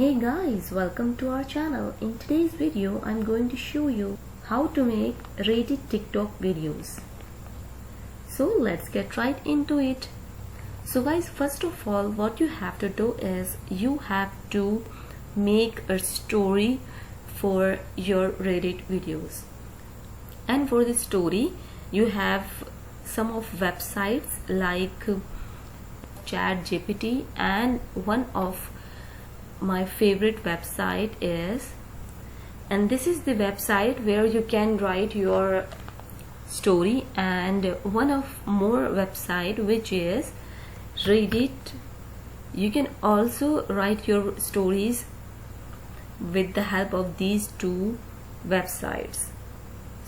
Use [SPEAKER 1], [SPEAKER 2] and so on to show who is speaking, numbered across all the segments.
[SPEAKER 1] Hey guys, welcome to our channel. In today's video, I'm going to show you how to make rated TikTok videos. So let's get right into it. So guys, first of all, what you have to do is you have to make a story for your rated videos. And for the story, you have some of websites like ChatGPT, and one of my favorite website is, and this is the website where you can write your story, and one of more website which is Reddit. You can also write your stories with the help of these two websites.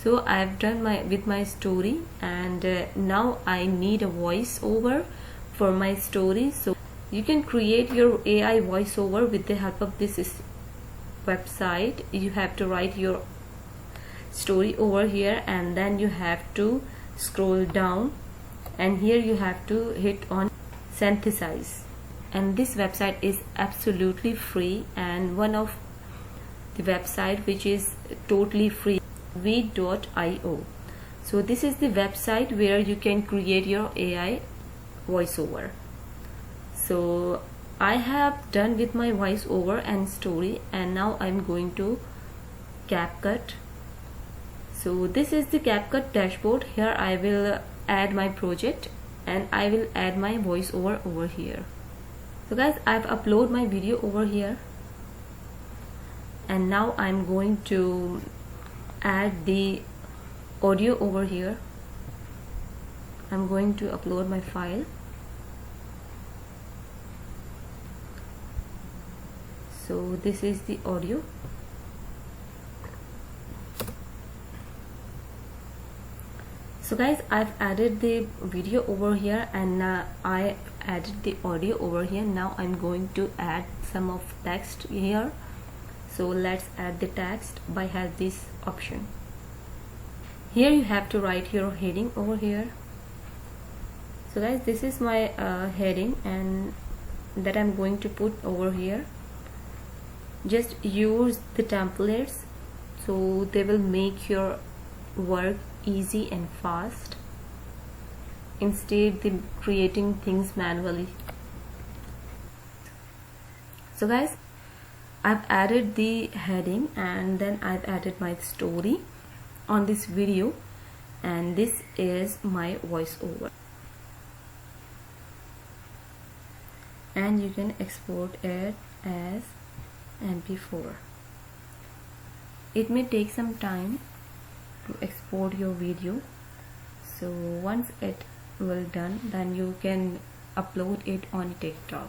[SPEAKER 1] So I've done my story, and now I need a voiceover for my story. So you can create your AI voiceover with the help of this website. You have to write your story over here, and then you have to scroll down, and here you have to hit on synthesize. And this website is absolutely free, and one of the website which is totally free, Veed.io. So this is the website where you can create your AI voiceover. So I have done with my voiceover and story, and now I'm going to CapCut. So this is the CapCut dashboard. Here I will add my project, and I will add my voiceover over here. So guys, I've uploaded my video over here, and now I'm going to add the audio over here. I'm going to upload my file. So this is the audio. So guys, I've added the video over here, and I added the audio over here. Now I'm going to add some of text here. So let's add the text by this option. Here you have to write your heading over here. So guys, this is my heading, and that I'm going to put over here. Just use the templates, so they will make your work easy and fast, instead of creating things manually. So guys, I've added the heading, and then I've added my story on this video, and this is my voiceover, and you can export it as MP4. It may take some time to export your video, so once it will done, then you can upload it on TikTok.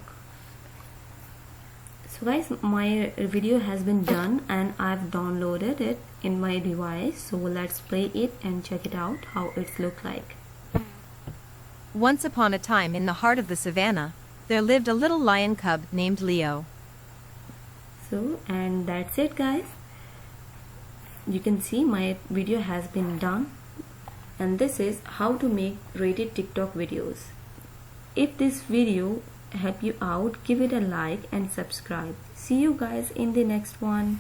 [SPEAKER 1] So guys, my video has been done, and I've downloaded it in my device. So let's play it and check it out how it's look like.
[SPEAKER 2] Once upon a time, in the heart of the savannah, there lived a little lion cub named Leo.
[SPEAKER 1] So, and that's it guys. You can see my video has been done, and this is how to make rated TikTok videos. If this video helped you out, give it a like and subscribe. See you guys in the next one.